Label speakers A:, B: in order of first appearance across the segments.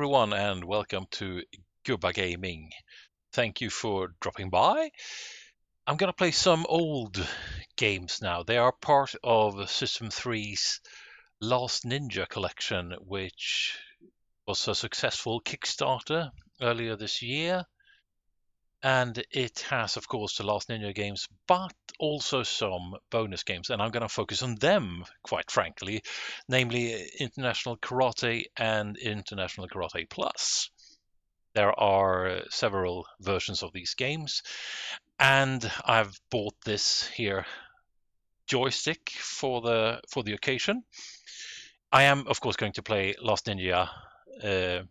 A: everyone, and welcome to GubbaGaming. Thank you for dropping by. I'm gonna play some old games now. They are part of System 3's Last Ninja collection, which was a successful Kickstarter earlier this year. And it has, of course, the Last Ninja games, but also some bonus games. And I'm going to focus on them, quite frankly, namely International Karate and International Karate Plus. There are several versions of these games, and I've bought this here joystick for the occasion. I am, of course, going to play Last Ninja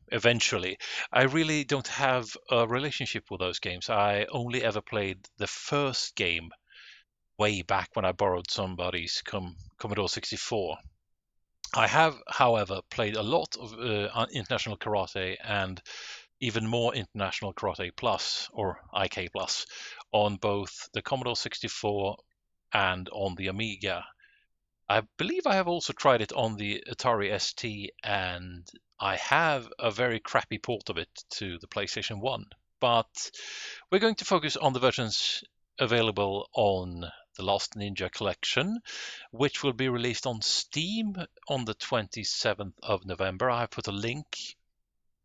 A: eventually. I really don't have a relationship with those games. I only ever played the first game way back when I borrowed somebody's Commodore 64. I have, however, played a lot of International Karate and even more International Karate Plus, or IK Plus, on both the Commodore 64 and on the Amiga. I believe I have also tried it on the Atari ST, and I have a very crappy port of it to the PlayStation 1. But we're going to focus on the versions available on the Last Ninja collection, which will be released on Steam on the 27th of November. I have put a link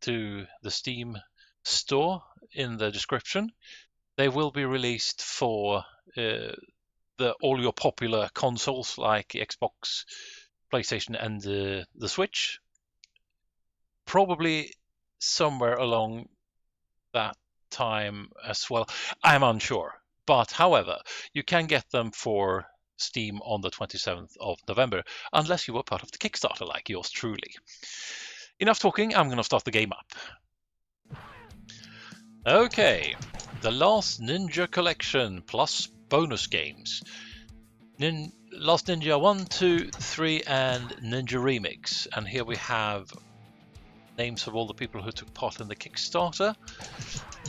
A: to the Steam store in the description. They will be released for all your popular consoles like Xbox, PlayStation, and the Switch. Probably somewhere along that time as well. I'm unsure. But however, you can get them for Steam on the 27th of November, unless you were part of the Kickstarter like yours truly. Enough talking, I'm going to start the game up. Okay, the Last Ninja collection plus bonus games. Last Ninja 1, 2, 3 and Ninja Remix. And here we have names of all the people who took part in the Kickstarter.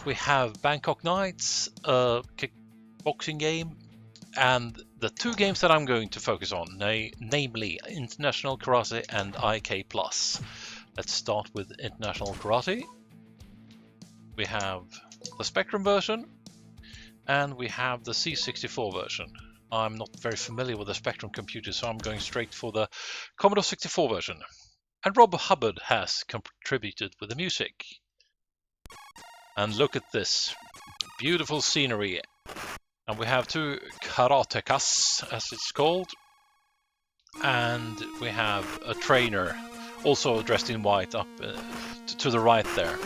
A: We have Bangkok Nights, a kickboxing game, and the two games that I'm going to focus on, namely International Karate and IK Plus. Let's start with International Karate. We have the Spectrum version, and we have the C64 version. I'm not very familiar with the Spectrum computer, so I'm going straight for the Commodore 64 version. And Rob Hubbard has contributed with the music. And look at this beautiful scenery. And we have two karatekas, as it's called. And we have a trainer, also dressed in white, up to the right there.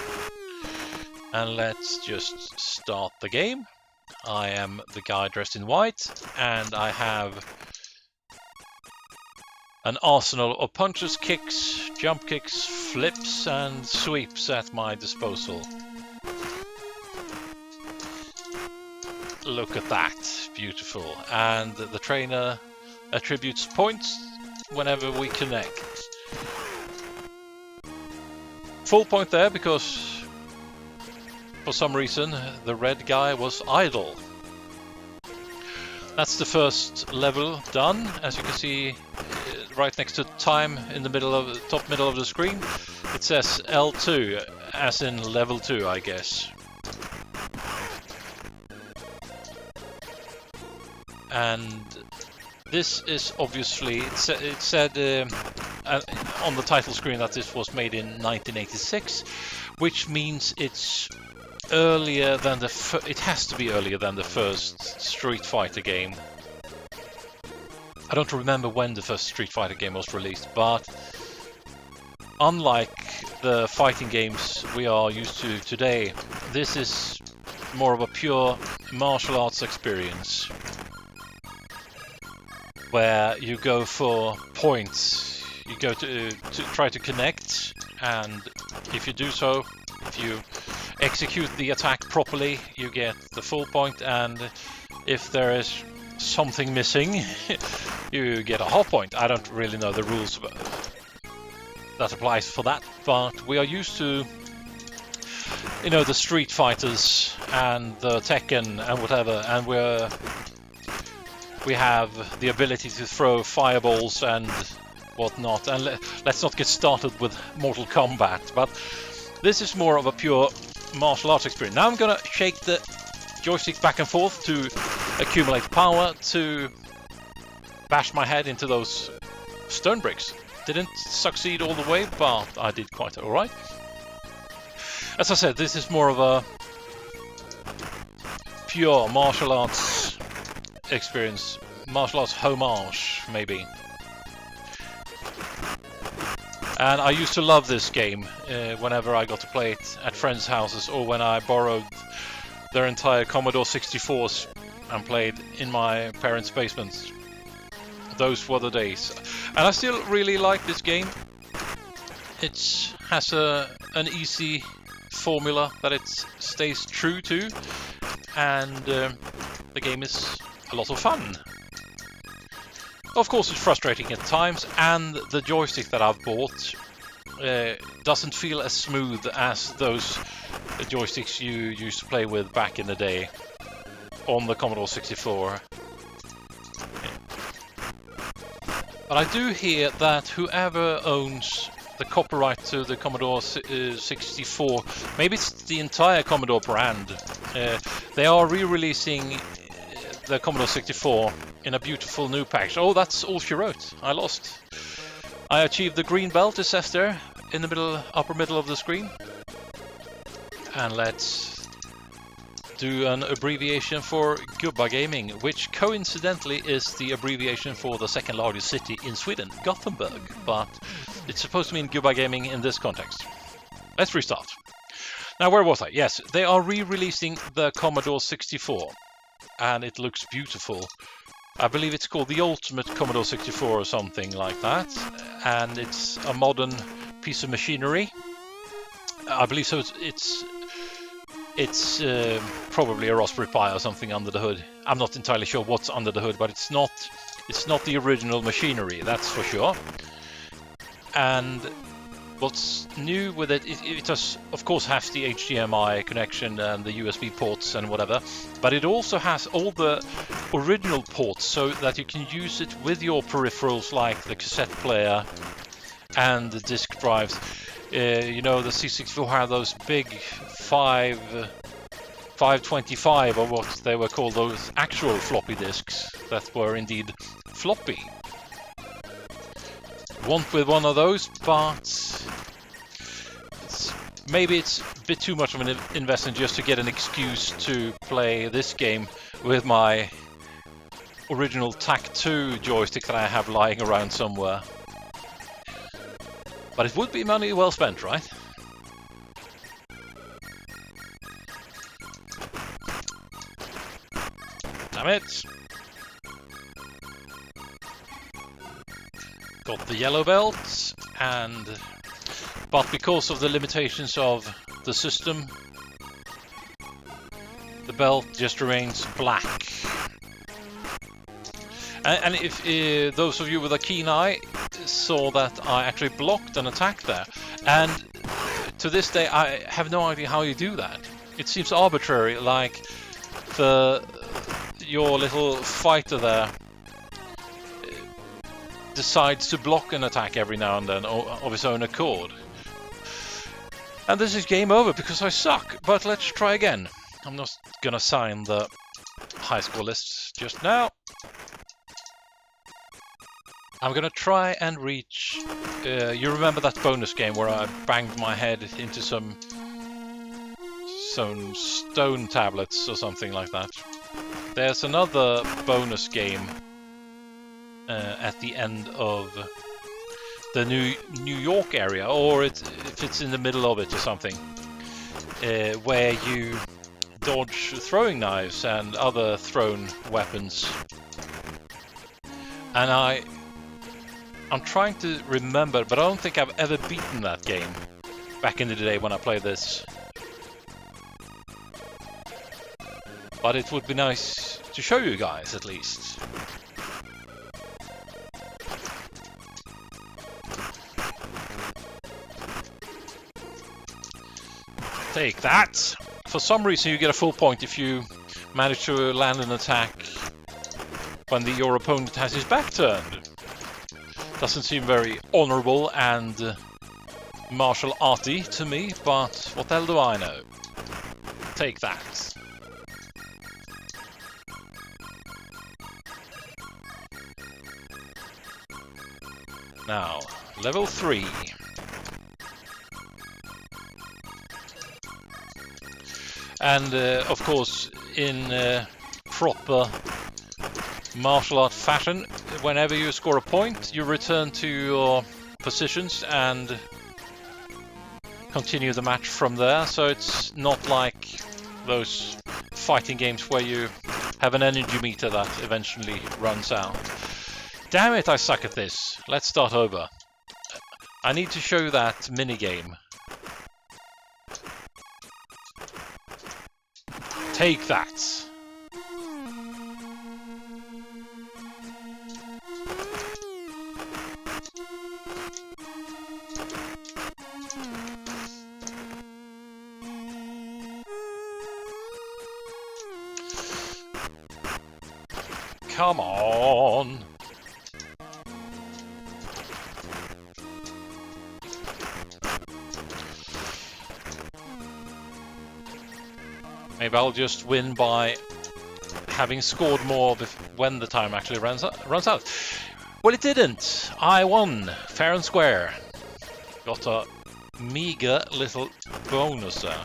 A: And let's just start the game. I am the guy dressed in white, and I have an arsenal of punches, kicks, jump kicks, flips and sweeps at my disposal. Look at that, beautiful. And the trainer attributes points whenever we connect. Full point there because for some reason the red guy was idle. That's the first level done. As you can see, right next to time in the top middle of the screen, it says L2, as in level 2, I guess. And this is obviously, it said on the title screen that this was made in 1986, which means it's earlier than it has to be earlier than the first Street Fighter game. I don't remember when the first Street Fighter game was released, but unlike the fighting games we are used to today, this is more of a pure martial arts experience, where you go for points. You go to try to connect, and if you do so, if you execute the attack properly, you get the full point, and if there is something missing, you get a half point. I don't really know the rules that applies for that, but we are used to, you know, the Street Fighters and the Tekken and whatever, and we have the ability to throw fireballs and whatnot. And let's not get started with Mortal Kombat, but This is more of a pure martial arts experience. Now I'm gonna shake the joystick back and forth to accumulate power to bash my head into those stone bricks. Didn't succeed all the way, but I did quite alright. As I said, this is more of a pure martial arts experience. Martial arts homage, maybe. And I used to love this game whenever I got to play it at friends' houses, or when I borrowed their entire Commodore 64s and played in my parents' basements. Those were the days. And I still really like this game. It has an easy formula that it stays true to, and the game is a lot of fun. Of course, it's frustrating at times, and the joystick that I've bought doesn't feel as smooth as those joysticks you used to play with back in the day on the Commodore 64. But I do hear that whoever owns the copyright to the Commodore 64, maybe it's the entire Commodore brand, they are re-releasing the Commodore 64 in a beautiful new package. Oh, that's all she wrote. I lost. I achieved the green belt, it says there, in the upper middle of the screen. And let's do an abbreviation for GubbaGaming, which coincidentally is the abbreviation for the second largest city in Sweden, Gothenburg. But it's supposed to mean GubbaGaming in this context. Let's restart. Now, where was I? Yes, they are re-releasing the Commodore 64. And it looks beautiful. I believe it's called the Ultimate Commodore 64 or something like that, and it's a modern piece of machinery. I believe so. It's probably a Raspberry Pi or something under the hood. I'm not entirely sure what's under the hood, but it's not the original machinery, that's for sure. And what's new with it, it does, of course, have the HDMI connection and the USB ports and whatever, but it also has all the original ports so that you can use it with your peripherals like the cassette player and the disk drives. You know, the C64 had those big 525 or what they were called, those actual floppy disks that were indeed floppy. Want with one of those, but maybe it's a bit too much of an investment just to get an excuse to play this game with my original TAC2 joystick that I have lying around somewhere. But it would be money well spent, right? Damn it! Got the yellow belt, but because of the limitations of the system, the belt just remains black. And if those of you with a keen eye saw that I actually blocked an attack there, and to this day I have no idea how you do that. It seems arbitrary, like your little fighter there decides to block an attack every now and then of his own accord. And this is game over because I suck, but let's try again. I'm not gonna sign the high score list just now. I'm gonna try and reach... you remember that bonus game where I banged my head into some stone tablets or something like that? There's another bonus game at the end of the New York area, or if it's in the middle of it or something, where you dodge throwing knives and other thrown weapons. And I'm trying to remember, but I don't think I've ever beaten that game back in the day when I played this. But it would be nice to show you guys at least. Take that! For some reason you get a full point if you manage to land an attack when your opponent has his back turned. Doesn't seem very honorable and martial arty to me, but what the hell do I know? Take that. Now, level 3. And of course, in proper martial art fashion, whenever you score a point, you return to your positions and continue the match from there. So it's not like those fighting games where you have an energy meter that eventually runs out. Damn it, I suck at this. Let's start over. I need to show that minigame. Take that. Come on. Maybe I'll just win by having scored more when the time actually runs out. Well, it didn't. I won, fair and square. Got a meager little bonus there.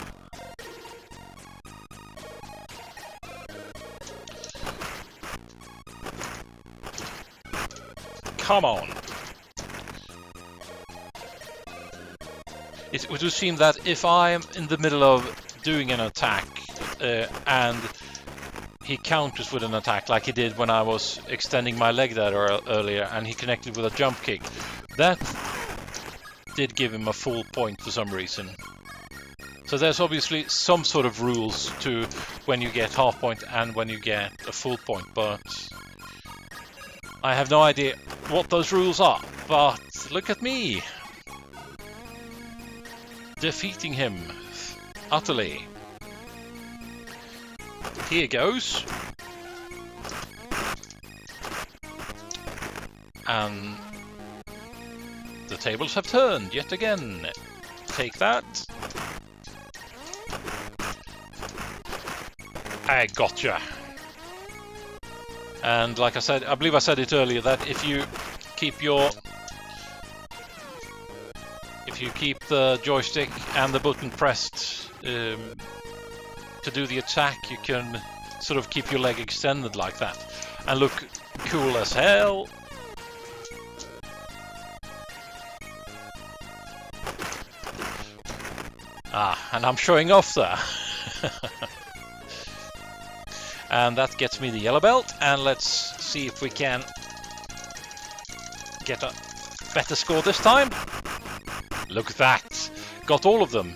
A: Come on. It would seem that if I am in the middle of doing an attack and he counters with an attack like he did when I was extending my leg there earlier, and he connected with a jump kick, that did give him a full point for some reason. So there's obviously some sort of rules to when you get half point and when you get a full point, but I have no idea what those rules are. But look at me, defeating him utterly. Here goes. And the tables have turned yet again. Take that. I gotcha. And like I said, I believe I said it earlier, that if you keep the joystick and the button pressed to do the attack, you can sort of keep your leg extended like that and look cool as hell. And I'm showing off there. And that gets me the yellow belt, and let's see if we can get a better score this time. Look at that! Got all of them.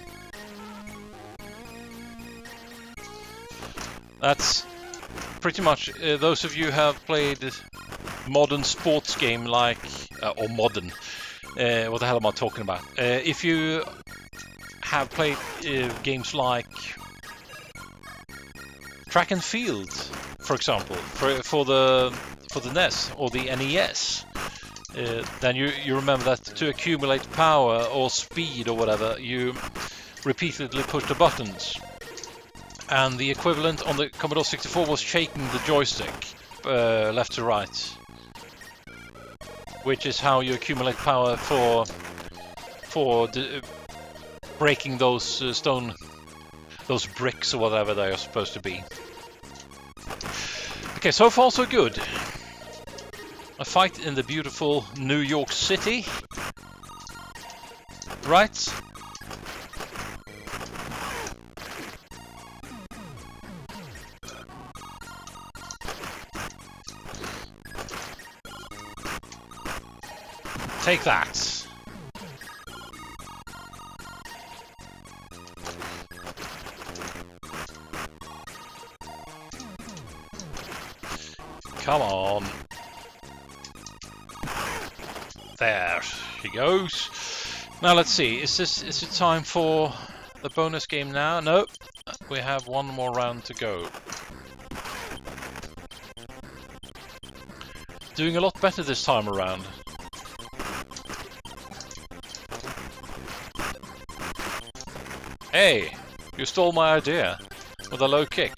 A: That's pretty much, those of you who have played modern sports game like, or modern, what the hell am I talking about? If you have played games like track and field, for example, for the NES or the NES, then you remember that to accumulate power or speed or whatever, you repeatedly push the buttons. And the equivalent on the Commodore 64 was shaking the joystick left to right, which is how you accumulate power for breaking those those bricks or whatever they are supposed to be. Okay, so far so good. A fight in the beautiful New York City, right? Take that. Come on. There she goes. Now let's see, is it time for the bonus game now? No, we have one more round to go. Doing a lot better this time around. Hey, you stole my idea with a low kick.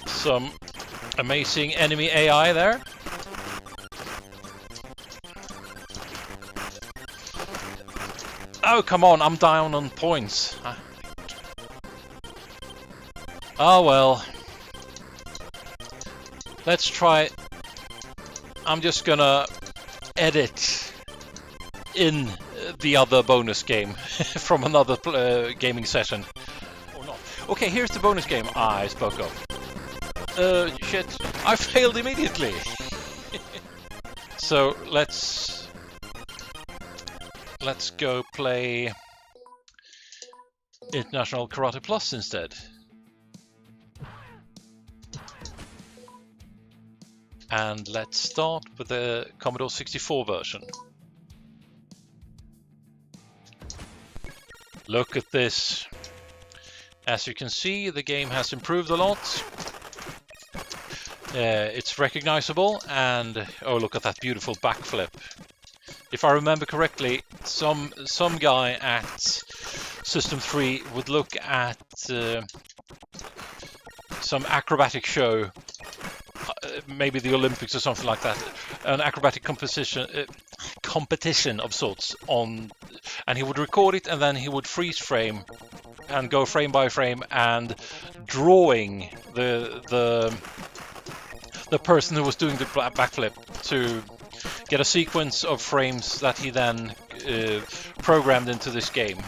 A: Some amazing enemy AI there. Oh, come on, I'm down on points. Oh well. Let's try. I'm just gonna edit in the other bonus game from another gaming session. Or not. Okay, here's the bonus game I spoke of. Shit. I failed immediately. So let's go play International Karate Plus instead. And let's start with the Commodore 64 version. Look at this. As you can see, the game has improved a lot. It's recognizable, and oh, look at that beautiful backflip. If I remember correctly, some guy at System 3 would look at some acrobatic show, maybe the Olympics or something like that, an acrobatic competition of sorts on, and he would record it, and then he would freeze frame and go frame by frame and drawing the person who was doing the backflip to get a sequence of frames that he then programmed into this game.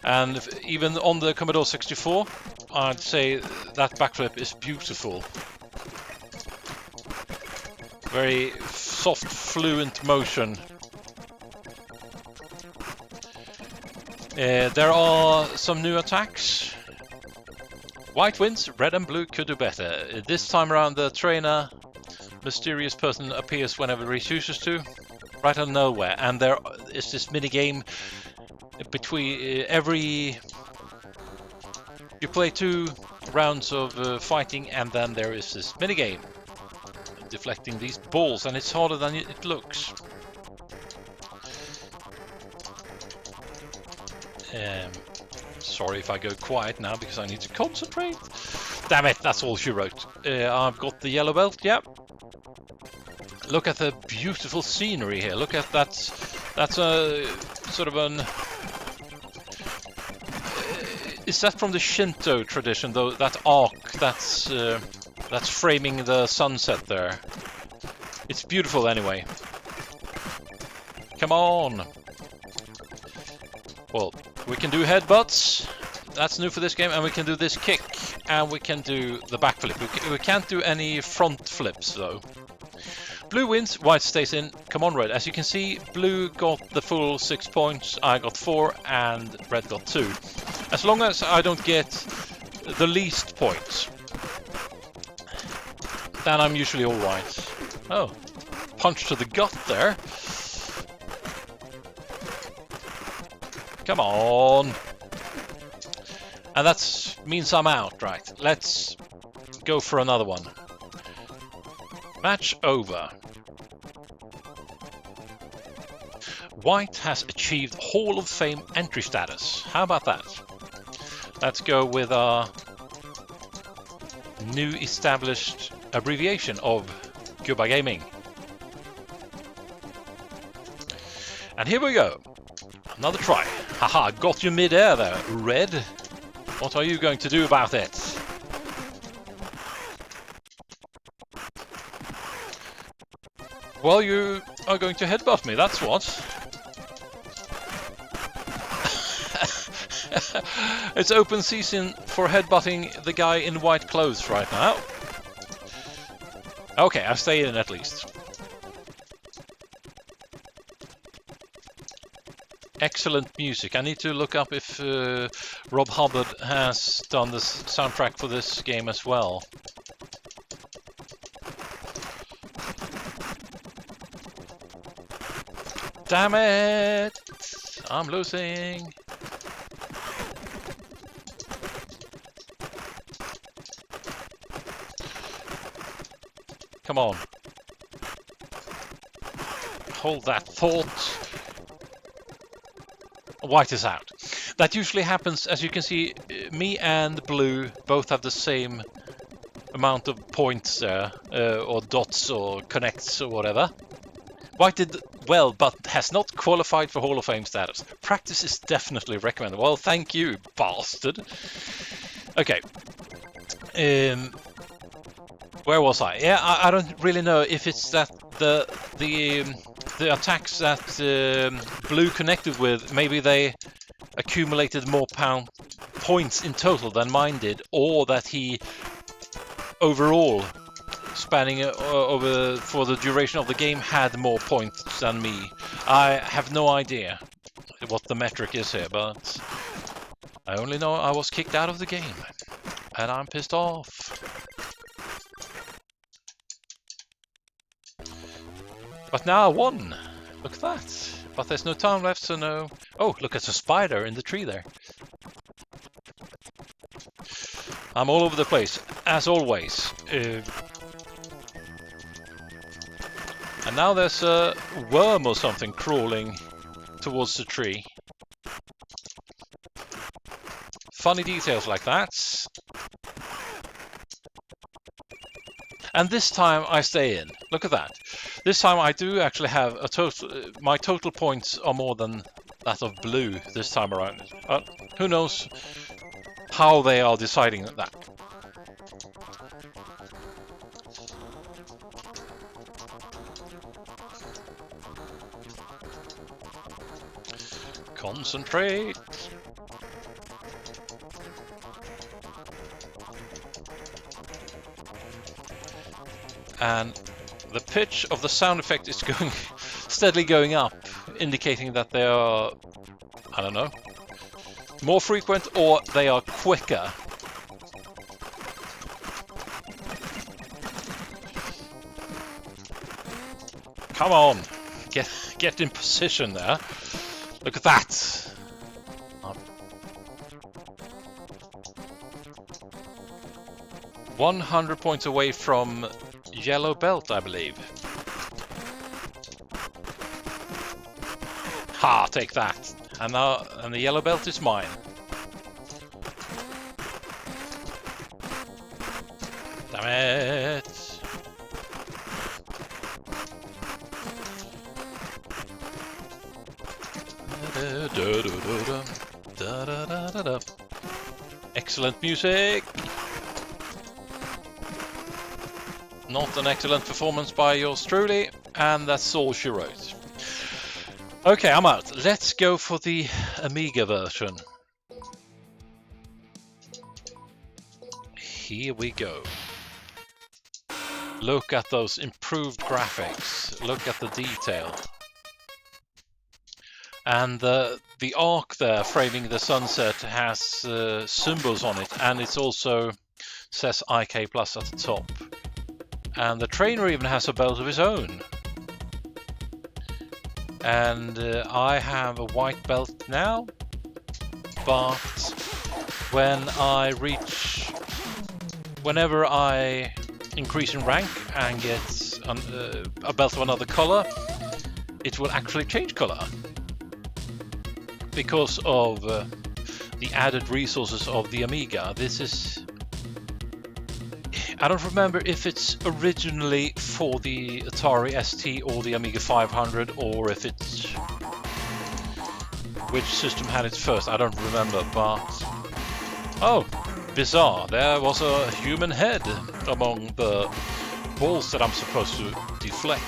A: And even on the Commodore 64, I'd say that backflip is beautiful. Very soft, fluent motion. There are some new attacks. White wins, red and blue could do better. This time around, the trainer, mysterious person, appears whenever he chooses to, right out of nowhere. And there is this mini game between every. You play 2 rounds of fighting, and then there is this mini game deflecting these balls, and it's harder than it looks. Sorry if I go quiet now because I need to concentrate. Damn it, that's all she wrote. I've got the yellow belt, yep. Look at the beautiful scenery here. Look at that. That's a sort of an. Is that from the Shinto tradition, though? That arc that's framing the sunset there. It's beautiful anyway. Come on. Well, we can do headbutts. That's new for this game, and we can do this kick, and we can do the backflip. We can't do any front flips though. Blue wins, white stays in. Come on, red. As you can see, blue got the full 6 points, I got 4, and red got 2. As long as I don't get the least points, then I'm usually alright. Oh, punch to the gut there. Come on. And that means I'm out, right? Let's go for another one. Match over. White has achieved Hall of Fame entry status. How about that? Let's go with our new established abbreviation of GubbaGaming. And here we go. Another try. Haha, got you mid-air there, red. What are you going to do about it? Well, you are going to headbutt me, that's what. It's open season for headbutting the guy in white clothes right now. Okay, I stay in at least. Excellent music. I need to look up if Rob Hubbard has done the soundtrack for this game as well. Damn it! I'm losing. Come on. Hold that thought. White is out. That usually happens, as you can see, me and blue both have the same amount of points there, or dots or connects or whatever. White did well, but has not qualified for Hall of Fame status. Practice is definitely recommended. Well, thank you, bastard. Okay. Where was I? Yeah, I don't really know if it's that the attacks that blue connected with, maybe they accumulated more points in total than mine did, or that he overall, spanning over for the duration of the game, had more points than me. I have no idea what the metric is here, but I only know I was kicked out of the game, and I'm pissed off. But now I won! Look at that! But there's no time left, so no... Oh, look, it's a spider in the tree there. I'm all over the place, as always. And now there's a worm or something crawling towards the tree. Funny details like that. And this time I stay in. Look at that. This time I do actually have a total... my total points are more than that of blue this time around. But who knows how they are deciding that. Concentrate. And the pitch of the sound effect is going steadily going up, indicating that they are, I don't know, more frequent or they are quicker. Come on, get in position there. Look at that. 100 points away from yellow belt, I believe. Ha! Take that. And now, and the yellow belt is mine. Damn it! Excellent music. Not an excellent performance by yours truly, and that's all she wrote. Okay, I'm out. Let's go for the Amiga version. Here we go. Look at those improved graphics. Look at the detail. And the arc there framing the sunset has symbols on it, and it also says IK Plus at the top. And the trainer even has a belt of his own. And I have a white belt now, but whenever I increase in rank and get a belt of another color, it will actually change color. Because of the added resources of the Amiga. This is... I don't remember if it's originally for the Atari ST or the Amiga 500, or if it's... which system had it first, I don't remember, but... Oh, bizarre, there was a human head among the balls that I'm supposed to deflect.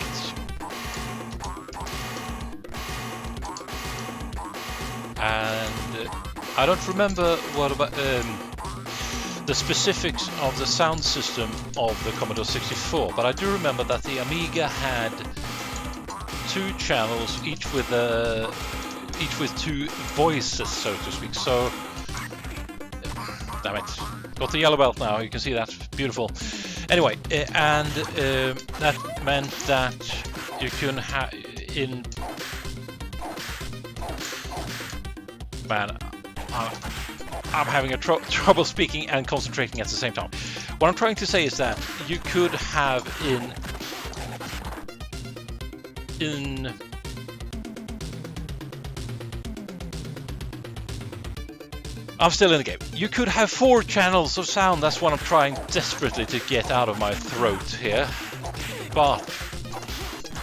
A: And I don't remember what about... the specifics of the sound system of the Commodore 64, but I do remember that the Amiga had 2 channels, each with 2 voices, so to speak. So, damn it, got the yellow belt now. You can see that, beautiful. Anyway, and that meant that you can have in. Man, I'm having a trouble speaking and concentrating at the same time. What I'm trying to say is that you could have I'm still in the game. You could have 4 channels of sound. That's what I'm trying desperately to get out of my throat here. But,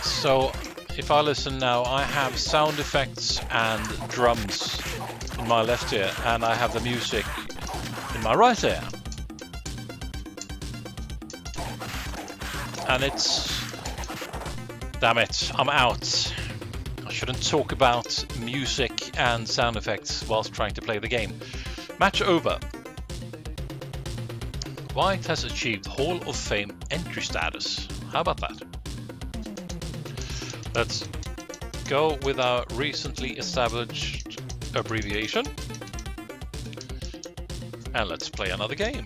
A: so, if I listen now, I have sound effects and drums in my left ear, and I have the music in my right ear. And it's... Damn it, I'm out. I shouldn't talk about music and sound effects whilst trying to play the game. Match over. White has achieved Hall of Fame entry status. How about that? Let's go with our recently established abbreviation. And let's play another game.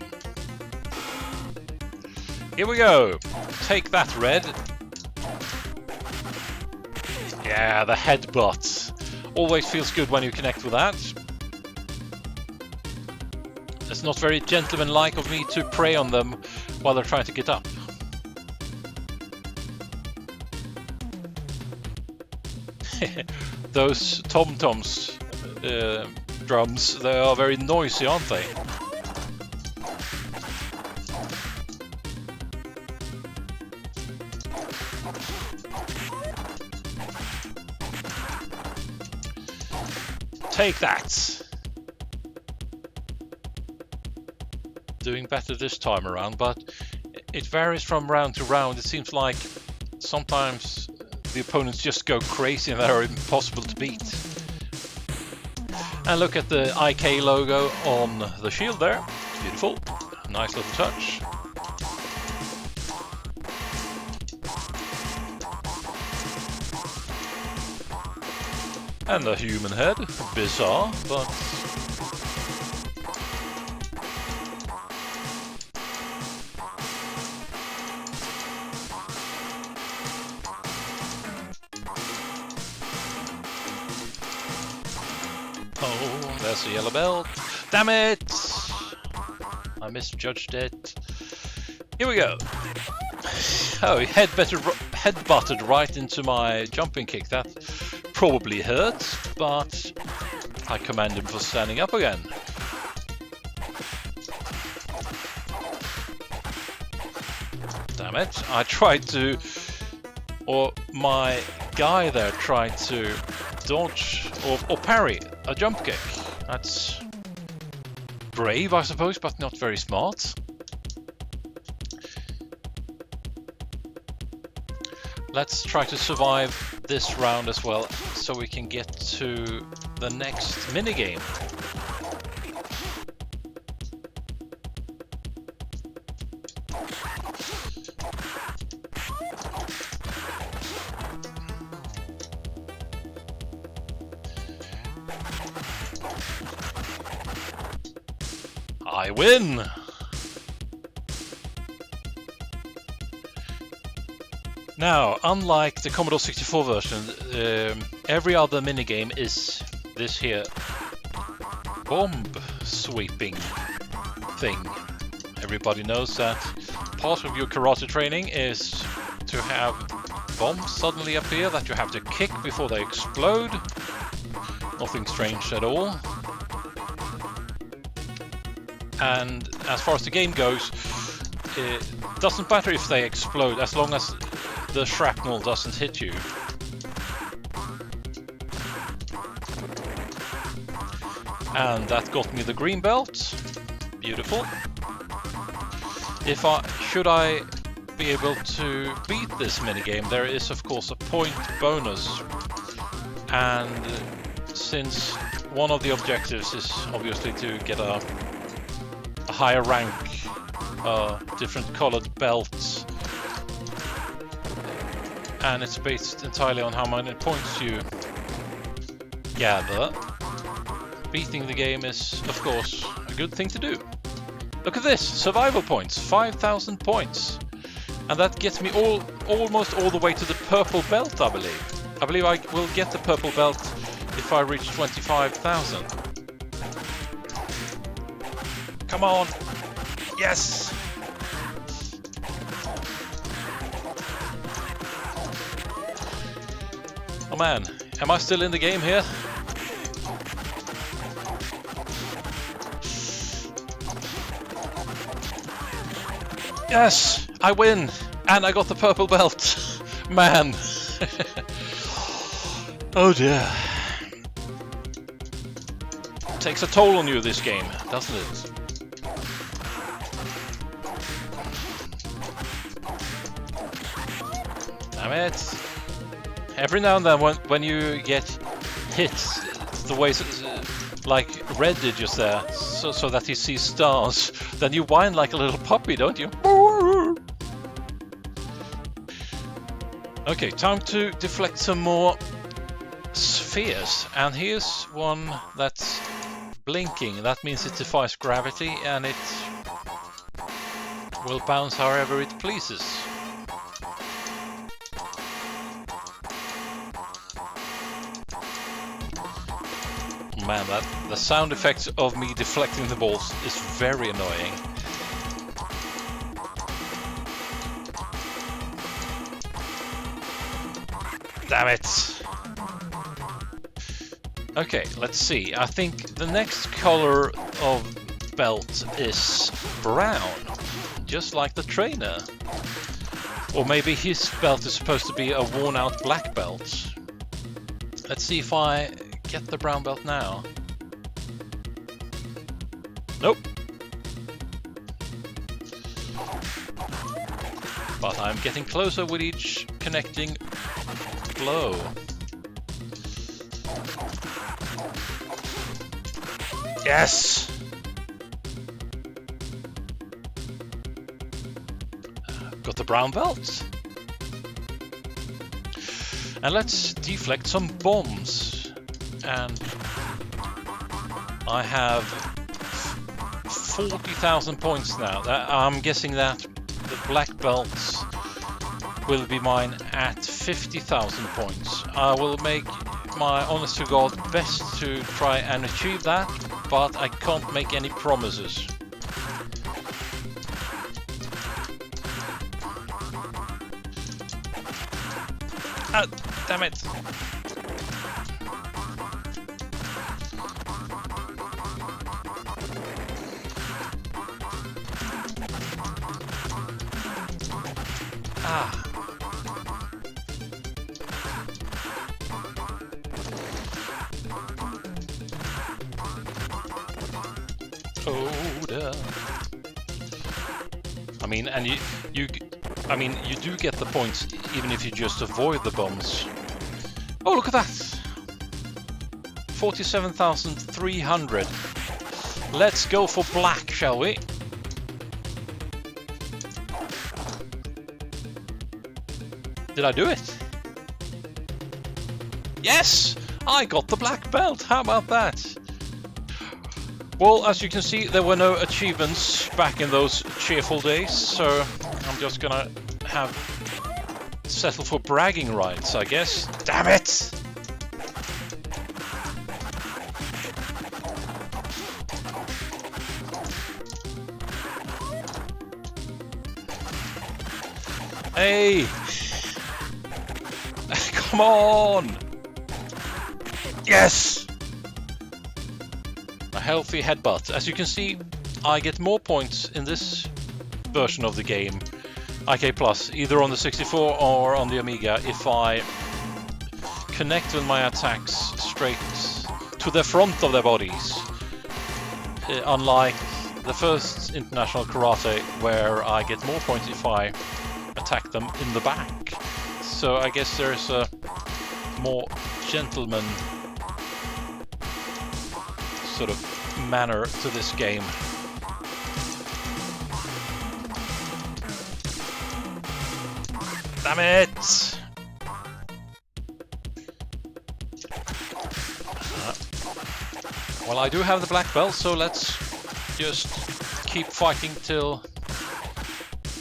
A: Here we go. Take that, red. Yeah, the headbutt. Always feels good when you connect with that. It's not very gentlemanlike of me to prey on them while they're trying to get up. Those tom-toms drums, they are very noisy, aren't they? Take that! Doing better this time around, but it varies from round to round. It seems like sometimes the opponents just go crazy and they're impossible to beat. And look at the IK logo on the shield there. Beautiful. Nice little touch. And the human head. Bizarre, but... Oh, there's the yellow belt. Damn it! I misjudged it. Here we go. Oh, he headbutted right into my jumping kick. That probably hurt, but I commend him for standing up again. Damn it. I tried to... Or my guy there tried to dodge or parry a jump kick. That's brave, I suppose, but not very smart. Let's try to survive this round as well, so we can get to the next minigame. I win! Now, unlike the Commodore 64 version, every other minigame is this here bomb sweeping thing. Everybody knows that part of your karate training is to have bombs suddenly appear that you have to kick before they explode. Nothing strange at all. And as far as the game goes, it doesn't matter if they explode as long as the shrapnel doesn't hit you. And that got me the green belt. Beautiful. Should I be able to beat this minigame, there is of course a point bonus. And since one of the objectives is obviously to get a higher rank, different colored belts, and it's based entirely on how many points you gather. Beating the game is, of course, a good thing to do. Look at this, survival points, 5,000 points. And that gets me almost all the way to the purple belt, I believe. I believe I will get the purple belt if I reach 25,000. Come on! Yes! Oh man, am I still in the game here? Yes! I win! And I got the purple belt! Man! Oh dear. Takes a toll on you, this game, doesn't it? Damn it! Every now and then when you get hit the way like Red did just there, so that he sees stars, then you whine like a little puppy, don't you? Okay, time to deflect some more spheres, and here's one that's blinking. That means it defies gravity and it will bounce however it pleases. Man, the sound effects of me deflecting the balls is very annoying. Damn it! Okay, let's see. I think the next color of belt is brown, just like the trainer. Or maybe his belt is supposed to be a worn-out black belt. Let's see if I get the brown belt now. Nope. But I'm getting closer with each connecting blow. Yes! Got the brown belt. And let's deflect some bombs. And I have 40,000 points now. I'm guessing that the black belts will be mine at 50,000 points. I will make my honest to God best to try and achieve that, but I can't make any promises. Ah, damn it! Ah. Soda. I mean, and you do get the points even if you just avoid the bombs. Oh, look at that! 47,300. Let's go for black, shall we? Did I do it? Yes! I got the black belt! How about that? Well, as you can see, there were no achievements back in those cheerful days, so I'm just gonna settle for bragging rights, I guess. Damn it! Hey! Come on! Yes! A healthy headbutt. As you can see, I get more points in this version of the game, IK+, either on the 64 or on the Amiga, if I connect with my attacks straight to the front of their bodies. Unlike the first International Karate, where I get more points if I attack them in the back. So I guess there's a more gentleman sort of manner to this game. Damn it! Well, I do have the black belt, so let's just keep fighting till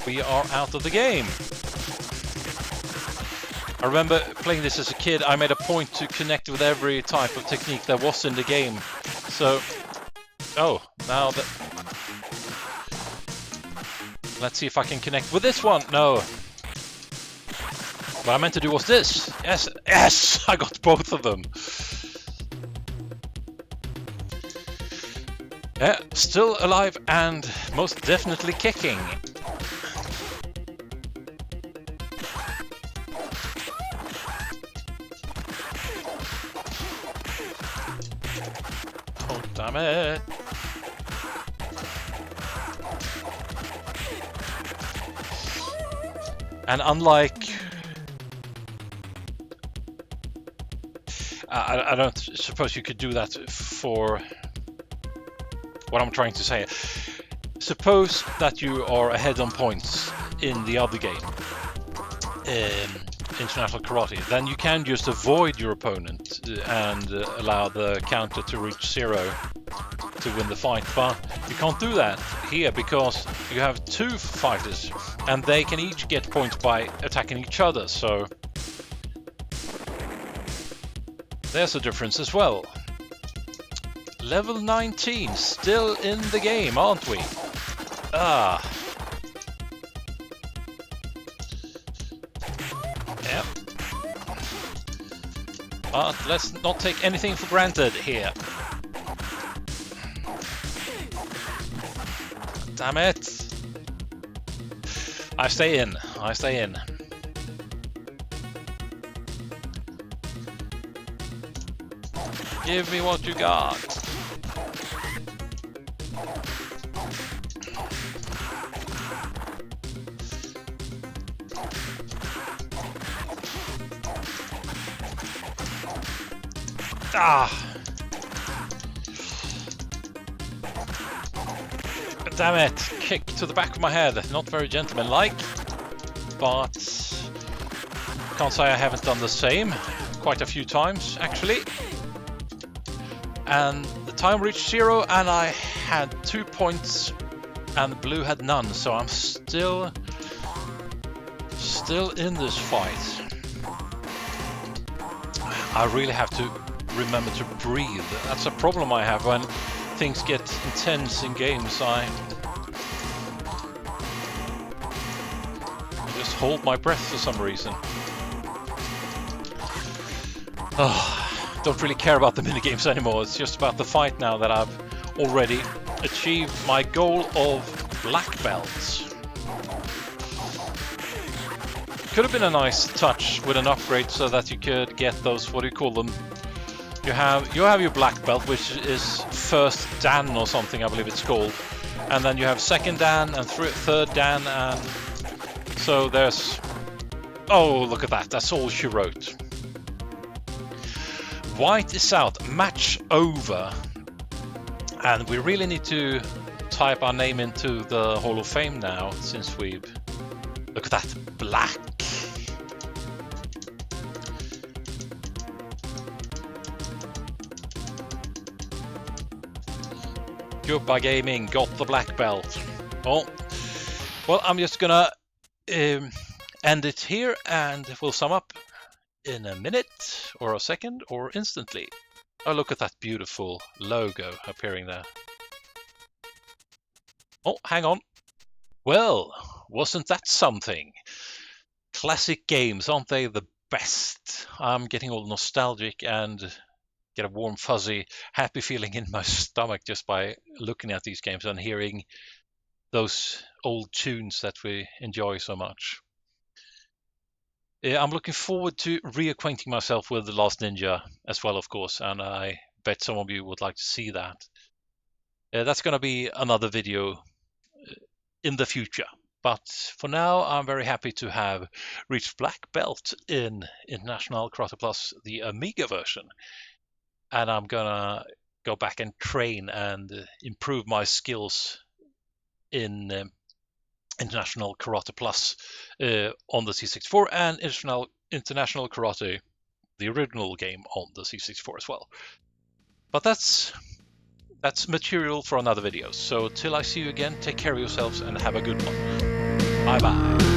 A: we are out of the game. I remember playing this as a kid. I made a point to connect with every type of technique there was in the game. So, oh, now that Let's see if I can connect with this one. No. What I meant to do was this. Yes, yes, I got both of them. Yeah, still alive and most definitely kicking. Oh, damn it. And unlike... I don't suppose you could do that for... What I'm trying to say. Suppose that you are ahead on points in the other game, International Karate, then you can just avoid your opponent and allow the counter to reach 0 to win the fight, but you can't do that here because you have 2 fighters and they can each get points by attacking each other, so there's a difference as well. Level 19, still in the game, aren't we? Ah. Yep. But let's not take anything for granted here. Damn it. I stay in. I stay in. Give me what you got. Ah! Damn it! Kick to the back of my head. Not very gentlemanlike, but can't say I haven't done the same quite a few times actually. And the time reached 0 and I had 2 points and the blue had none, so I'm still in this fight. I really have to remember to breathe. That's a problem I have when things get intense in games. I just hold my breath for some reason. Oh, don't really care about the minigames anymore. It's just about the fight now that I've already achieved my goal of black belts. Could have been a nice touch with an upgrade so that you could get those, what do you call them? You have your black belt, which is first Dan or something, I believe it's called, and then you have second Dan and third Dan, and so there's... Oh, look at that! That's all she wrote. White is out. Match over, and we really need to type our name into the Hall of Fame now, since we've... Look at that, black. GubbaGaming got the black belt. Oh, well, I'm just gonna end it here, and we'll sum up in a minute or a second or instantly. Oh, look at that beautiful logo appearing there. Oh, hang on. Well, wasn't that something? Classic games, aren't they the best? I'm getting all nostalgic and get a warm, fuzzy, happy feeling in my stomach just by looking at these games and hearing those old tunes that we enjoy so much. I'm looking forward to reacquainting myself with The Last Ninja as well, of course, and I bet some of you would like to see that. That's going to be another video in the future. But for now, I'm very happy to have reached black belt in International Karate Plus, the Amiga version. And I'm gonna go back and train and improve my skills in International Karate Plus on the C64 and International Karate, the original game, on the C64 as well. But that's material for another video. So till I see you again, take care of yourselves and have a good one. Bye bye.